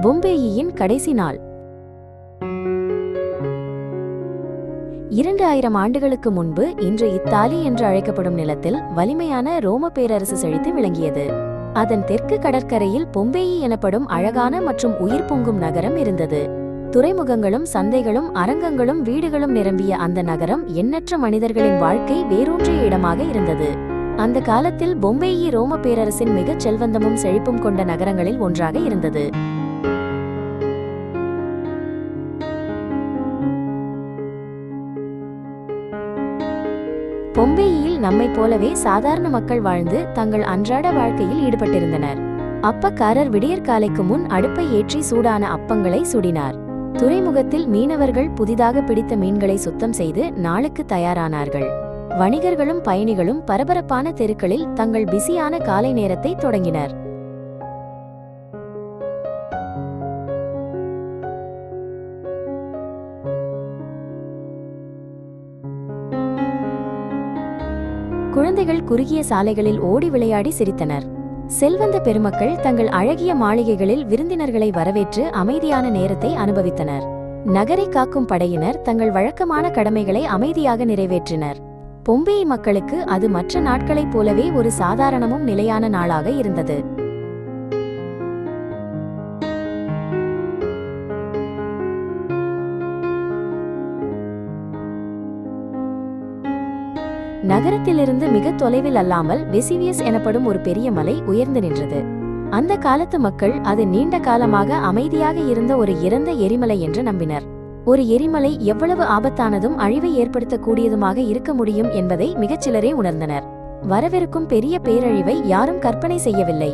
பொம்பேயின் கடைசி நாள். 2000 ஆண்டுகளுக்கு முன்பு இன்று இத்தாலி என்று அழைக்கப்படும் நிலத்தில் வலிமையான ரோம பேரரசு செழித்து விளங்கியது. அதன் தெற்கு கடற்கரையில் பொம்பேயி எனப்படும் அழகான மற்றும் உயிர் பொங்கும் நகரம் இருந்தது. துறைமுகங்களும் சந்தைகளும் அரங்கங்களும் வீடுகளும் நிரம்பிய அந்த நகரம் எண்ணற்ற மனிதர்களின் வாழ்க்கை வேரூன்றிய இடமாக இருந்தது. அந்த காலத்தில் பொம்பேயி ரோம பேரரசின் மிகச் செல்வந்தமும் செழிப்பும் கொண்ட நகரங்களில் ஒன்றாக இருந்தது. பொம்பேயில் நம்மை போலவே சாதாரண மக்கள் வாழ்ந்து தங்கள் அன்றாட வாழ்க்கையில் ஈடுபட்டிருந்தனர். அப்பக்காரர் விடியற்காலைக்கு முன் அடுப்பை ஏற்றி சூடான அப்பங்களை சுடினார். துறைமுகத்தில் மீனவர்கள் புதிதாக பிடித்த மீன்களை சுத்தம் செய்து நாளுக்கு தயாரானார்கள். வணிகர்களும் பயணிகளும் பரபரப்பான தெருக்களில் தங்கள் பிஸியான காலை நேரத்தை தொடங்கினர். குழந்தைகள் குறுகிய சாலைகளில் ஓடி விளையாடி சிரித்தனர். செல்வந்த பெருமக்கள் தங்கள் அழகிய மாளிகைகளில் விருந்தினர்களை வரவேற்று அமைதியான நேரத்தை அனுபவித்தனர். நகரை காக்கும் படையினர் தங்கள் வழக்கமான கடமைகளை அமைதியாக நிறைவேற்றினர். பொம்பேயி மக்களுக்கு அது மற்ற நாட்களைப் போலவே ஒரு சாதாரணமும் நிலையான நாளாக இருந்தது. நகரத்திலிருந்து மிக தொலைவில் அல்லாமல் வெசிவியஸ் எனப்படும் ஒரு பெரிய மலை உயர்ந்து நின்றது. அந்த காலத்து மக்கள் அது நீண்ட காலமாக அமைதியாக இருந்த ஒரு இறந்த எரிமலை என்று நம்பினர். ஒரு எரிமலை எவ்வளவு ஆபத்தானதும் அழிவை ஏற்படுத்தக்கூடியதுமாக இருக்க முடியும் என்பதை மிகச்சிலரே உணர்ந்தனர். வரவிருக்கும் பெரிய பேரழிவை யாரும் கற்பனை செய்யவில்லை.